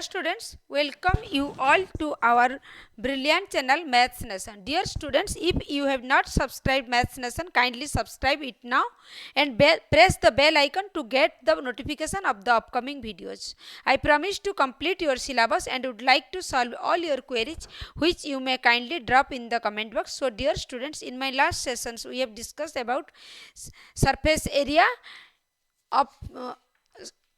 students, welcome you all to our brilliant channel Maths Nation. Dear students, if you have not subscribed Maths Nation, kindly subscribe it now and press the bell icon to get the notification of the upcoming videos. I promise to complete your syllabus and would like to solve all your queries which you may kindly drop in the comment box. So dear students, in my last sessions we have discussed about surface area of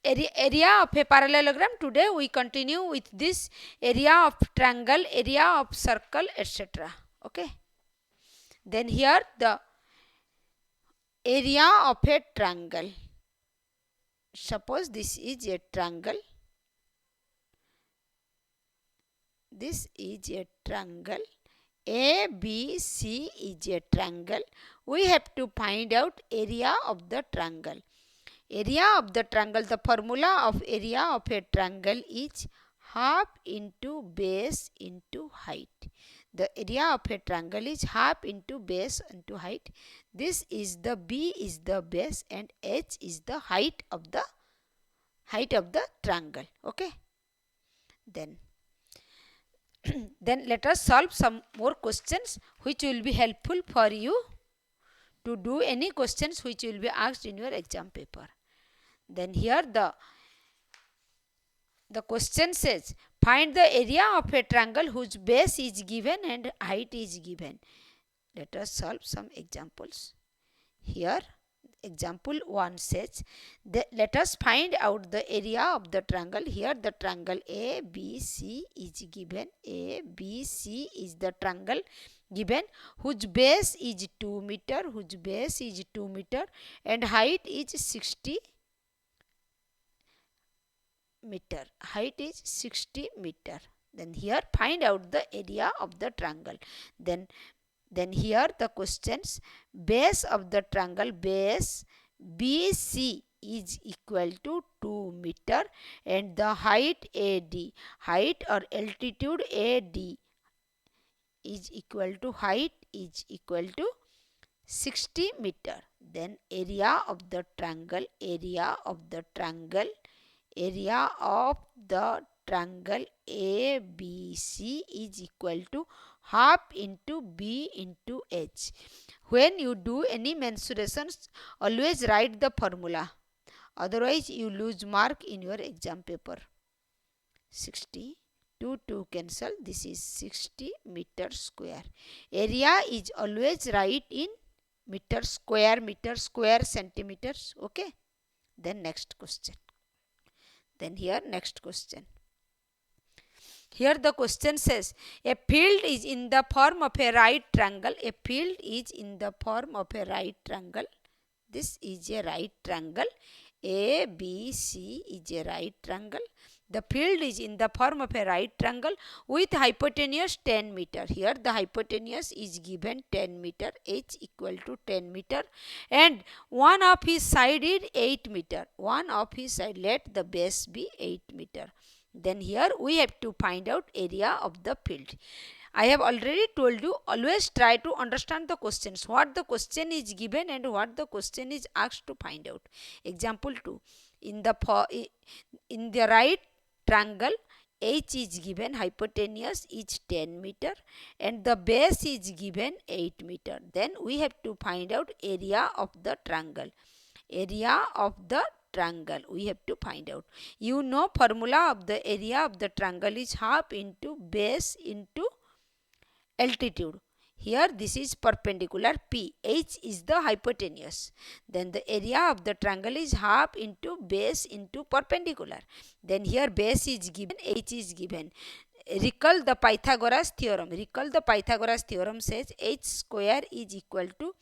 area of a parallelogram. Today we continue with this area of triangle, area of circle, etc. Okay. Then here the area of a triangle. Suppose this is a triangle. This is a triangle. ABC is a triangle. We have to find out area of the triangle. Area of the triangle, the formula of area of a triangle is half into base into height. The area of a triangle is half into base into height. This is the B is the base and H is the height of the triangle. Okay. Then let us solve some more questions which will be helpful for you to do any questions which will be asked in your exam paper. Then here the question says, find the area of a triangle whose base is given and height is given. Let us solve some examples. Here example 1 says, let us find out the area of the triangle. Here the triangle ABC is given. ABC is the triangle given whose base is 2 meter, and height is 60 meter. Height is 60 meter. Then here find out the area of the triangle. Then here the questions, base of the triangle, base BC is equal to 2 meter and the height AD, height or altitude AD is equal to, height is equal to 60 meter. Then area of the triangle, area of the triangle ABC is equal to half into B into H. When you do any mensurations, always write the formula. Otherwise, you lose mark in your exam paper. 60, 2 cancel. This is 60 meter square. Area is always write in meter square, centimeters. Okay. Then next question. Then here next question. Here the question says, a field is in the form of a right triangle. A field is in the form of a right triangle. This is a right triangle. ABC is a right triangle. The field is in the form of a right triangle with hypotenuse 10 meter. Here the hypotenuse is given 10 meter, H equal to 10 meter, and one of his side is 8 meter. One of his side, let the base be 8 meter. Then here we have to find out area of the field. I have already told you, always try to understand the questions, what the question is given and what the question is asked to find out. Example 2. In the right triangle, H is given, hypotenuse is 10 meter and the base is given 8 meter. Then we have to find out area of the triangle. Area of the triangle we have to find out. You know formula of the area of the triangle is half into base into altitude. Here this is perpendicular P. H is the hypotenuse. Then the area of the triangle is half into base into perpendicular. Then here base is given, H is given. Recall the Pythagoras theorem. Recall the Pythagoras theorem says H square is equal to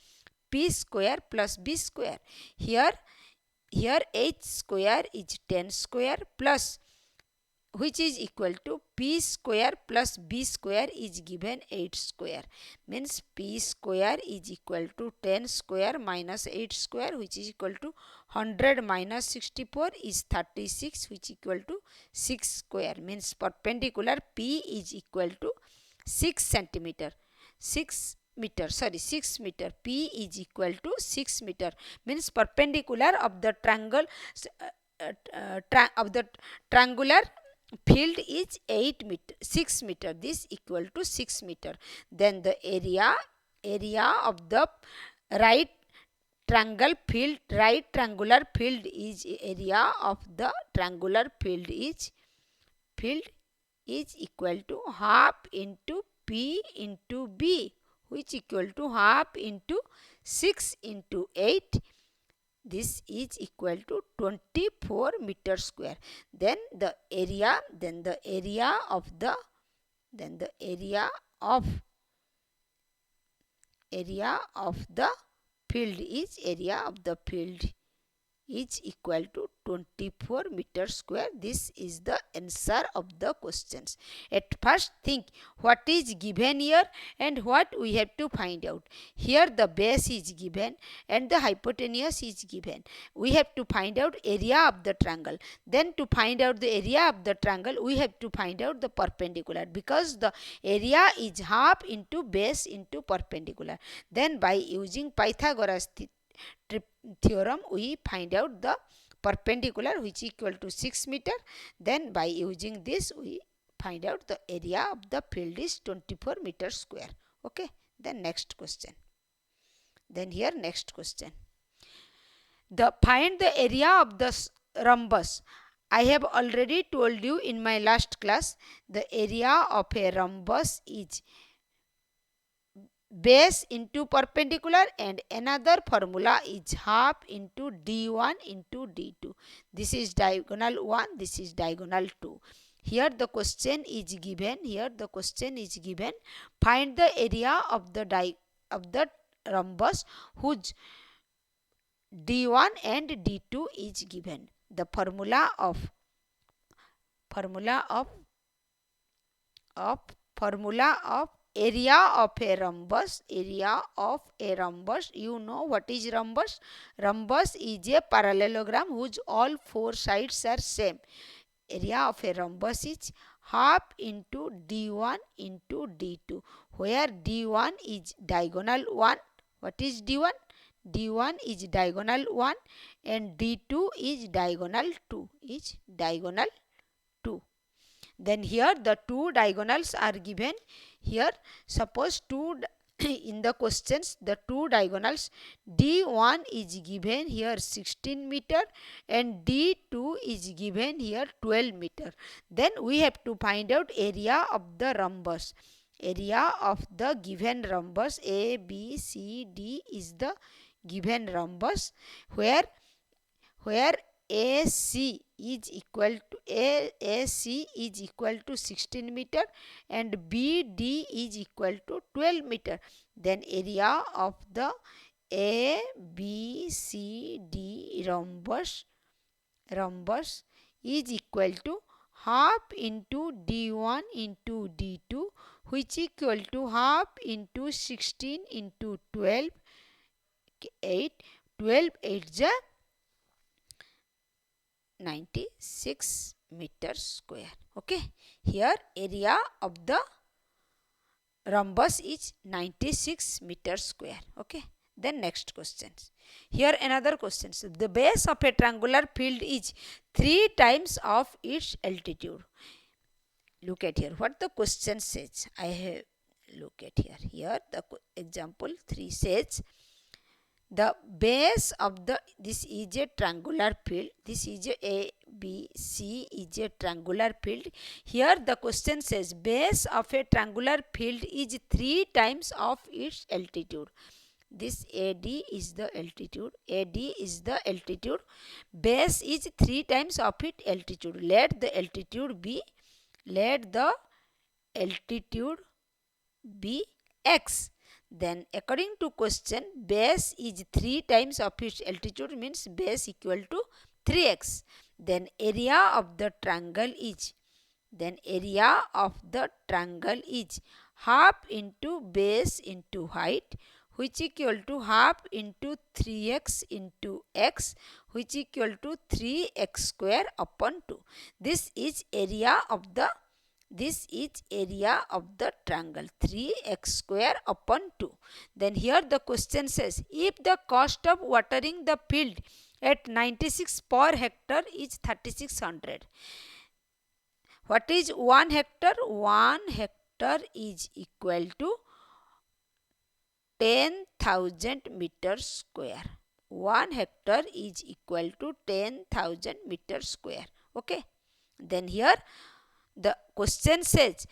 P square plus B square. Here H square is 10 square plus, which is equal to P square plus B square is given 8 square. Means P square is equal to 10 square minus 8 square, which is equal to 100 minus 64 is 36, which is equal to 6 square. Means perpendicular P is equal to 6 centimeter. 6 meter. P is equal to 6 meter. Means perpendicular of the triangle of the triangular field is 6 meter. This equal to 6 meter. Then the area of the right triangular field is area of the triangular field is equal to half into P into B, which equal to half into 6 into 8. This is equal to 24 meter square. Then the area of the field is equal to 24 meter square. This is the answer of the questions. At first think what is given here and what we have to find out. Here the base is given and the hypotenuse is given. We have to find out area of the triangle. Then to find out the area of the triangle, we have to find out the perpendicular, because the area is half into base into perpendicular. Then by using Pythagoras theorem, we find out the perpendicular, which equal to 6 meter. Then by using this, we find out the area of the field is 24 meter square. Okay. Then next question. Then here next question. Find the area of the rhombus. I have already told you in my last class, the area of a rhombus is base into perpendicular, and another formula is half into d1 into d2. This is diagonal 1, this is diagonal 2. Here the question is given, find the area of the rhombus whose d1 and d2 is given. The formula of area of a rhombus, you know what is rhombus? Rhombus is a parallelogram whose all four sides are same. Area of a rhombus is half into d1 into d2, where d1 is diagonal 1. What is d1? d1 is diagonal 1 and d2 is diagonal 2. Then here the two diagonals are given. Here suppose in the questions the two diagonals, d1 is given here 16 meter and d2 is given here 12 meter. Then we have to find out area of the rhombus. Area of the given rhombus A, B, C, D is the given rhombus, where AC is equal to 16 meter and BD is equal to 12 meter. Then area of the ABCD rhombus is equal to half into D1 into D2, which equal to half into 16 into 12, 12 is 96 meter square. Okay. Here area of the rhombus is 96 meter square. Okay. Then next questions. Here another question. So the base of a triangular field is 3 times of its altitude. Look at here what the question says. I have look at here. Here the example 3 says the base of this is a triangular field. This is a B, C is a triangular field. Here the question says base of a triangular field is 3 times of its altitude. This AD is the altitude. Base is 3 times of its altitude. Let the altitude be x. Then according to question, base is 3 times of its altitude, means base equal to 3x. Then area of the triangle is half into base into height, which equal to half into 3x into x, which equal to 3x square upon 2. This is area of the triangle, 3x square upon 2. Then here the question says, if the cost of watering the field at 96 per hectare is 3600, What is 1 hectare? 1 hectare is equal to 10,000 meters square. 1 hectare is equal to 10,000 meters square. Okay. Then here the question says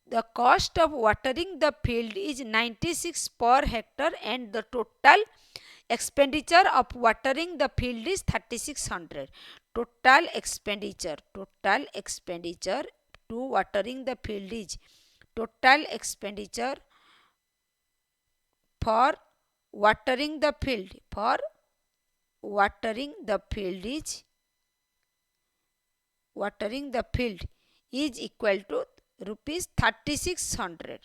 the cost of watering the field is 96 per hectare and the total expenditure of watering the field is 3600. Total expenditure to watering the field is total expenditure for watering the field is equal to rupees 3600.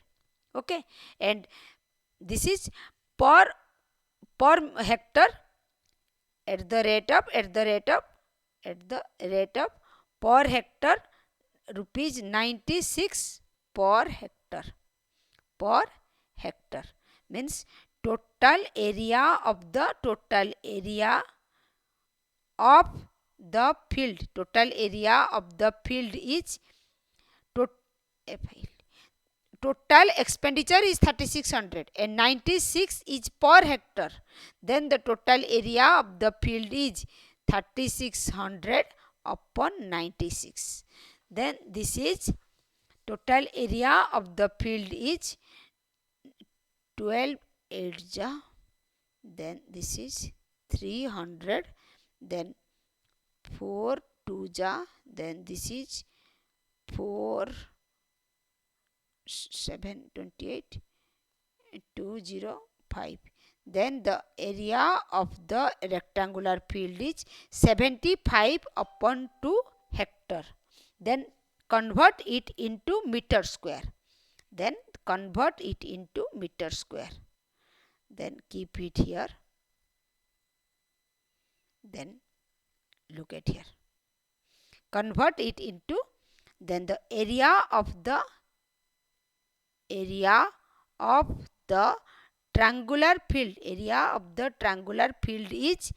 Okay, and this is per hectare at the rate of per hectare rupees 96 per hectare means total area of the field is total expenditure is 3600 and 96 is per hectare. Then the total area of the field is 3600 upon 96. Then this is total area of the field is 12 8 ja, then this is 300, then 4 2 ja, then this is 4 7 28 205. Then the area of the rectangular field is 75 upon 2 hectare. Then convert it into meter square. Then keep it here. Then look at here. Convert it into, then the area of the triangular field is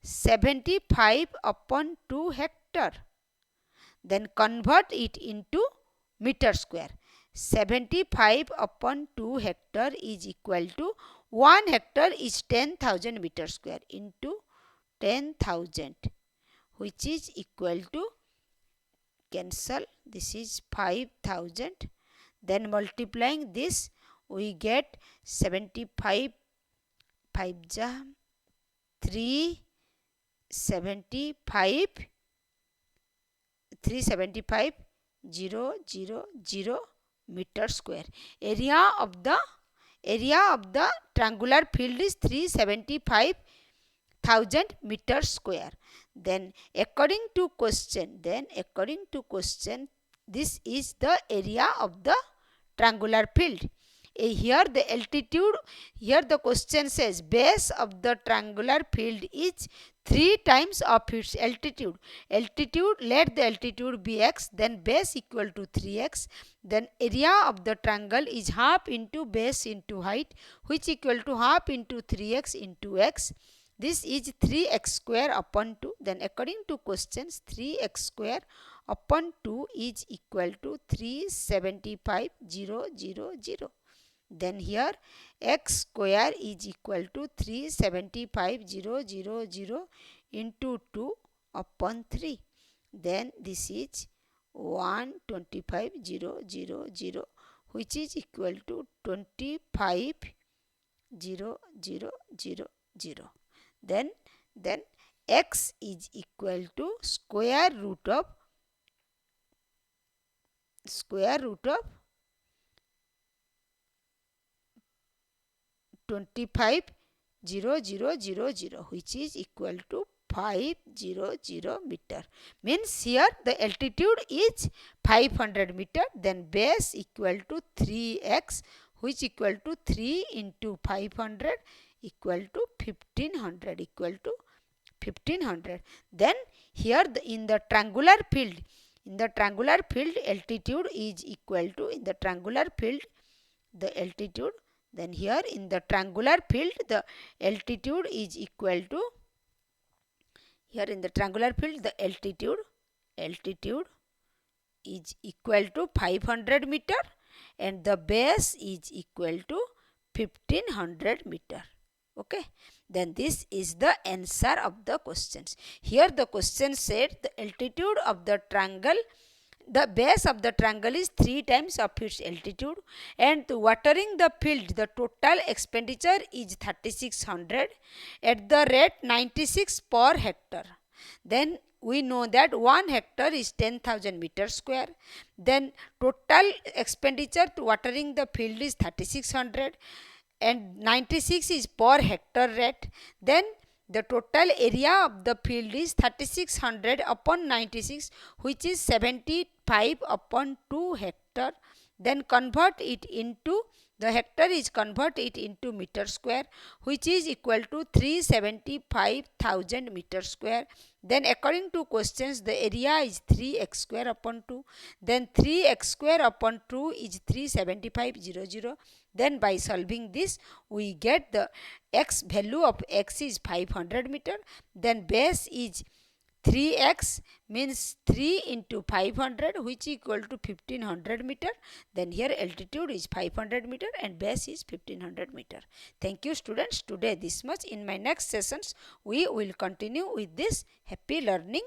75 upon 2 hectare. Then convert it into meter square. 75 upon 2 hectare is equal to 1 hectare is 10,000 meter square into 10,000, which is equal to, cancel, this is 5,000. Then multiplying this, we get 75 5 ja 375 000 meter square. Area of the triangular field is 375,000 meter square. Then according to question, this is the area of the triangular field. Here the question says base of the triangular field is 3 times of its altitude. Let the altitude be x, then base equal to 3x. Then area of the triangle is half into base into height, which equal to half into 3x into x. This is 3x square upon 2. Then according to questions, 3x square upon 2 is equal to 375,000. Then here x square is equal to 375,000 into 2 upon 3. Then this is 125,000, which is equal to 25,000. Then x is equal to square root of 25,000, which is equal to 500 meter. Means here the altitude is 500 meter. Then base equal to 3x, which equal to 3 into 500 equal to 1500. Then here in the triangular field, altitude is equal to, then here in the triangular field the altitude is equal to, here in the triangular field the altitude is equal to 500 meter and the base is equal to 1500 meter. Okay, then this is the answer of the questions. Here the question said the altitude of the triangle, the base of the triangle is 3 times of its altitude, and to watering the field the total expenditure is 3600 at the rate 96 per hectare. Then we know that 1 hectare is 10,000 meter square. Then total expenditure to watering the field is 3600 and 96 is per hectare rate. Then the total area of the field is 3600 upon 96, which is 75 upon 2 hectare. Then convert it into, the hectare is convert it into meter square, which is equal to 375,000 meter square. Then according to questions, the area is 3x square upon 2. Then 3x square upon 2 is 375,000. Then by solving this, we get the x value of x is 500 meter. Then base is 3x, means 3 into 500, which is equal to 1500 meter. Then here altitude is 500 meter and base is 1500 meter. Thank you students. Today this much. In my next sessions we will continue with this. Happy learning.